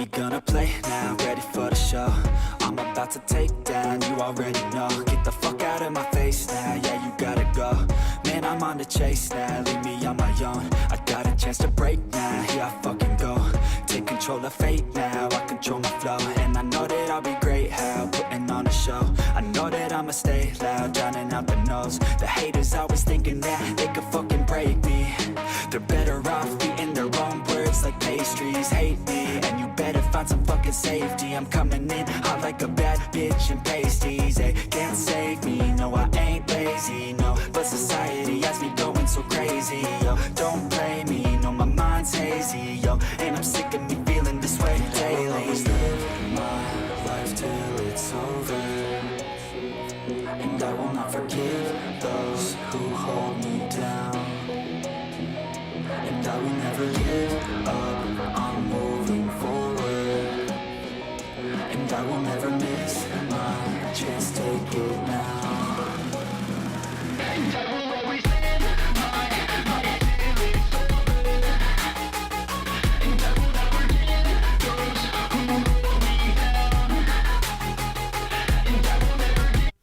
we gonna play now? Ready for the show? I'm about to take down, you already know. Get the fuck out of my face now, yeah, you gotta go. Man, I'm on the chase now, leave me on my own. I got a chance to break now, here I fucking go. Take control of fate now, I control my flow. And I know that I'll be great, how, putting on a show. I know that I'ma stay loud, drowning out the noise. The haters always thinking that they could fucking break me. They're better off eating their own words like pastries. Hate me, and you better find some fucking safety. I'm coming in hot like a bad bitch and pasties. They can't save me, no I ain't lazy, no. But society has me going so crazy, yo. Don't play me, no my mind's hazy, yo. And I'm sick of me feeling this way daily. I'll always live my life till it's over, and I will not forgive those who hold me down. And I will never give up, I'm moving forward. And I will never miss my chance, take it now. And I will always live my life till it's over, and I will never give those who hold me down. And I will never give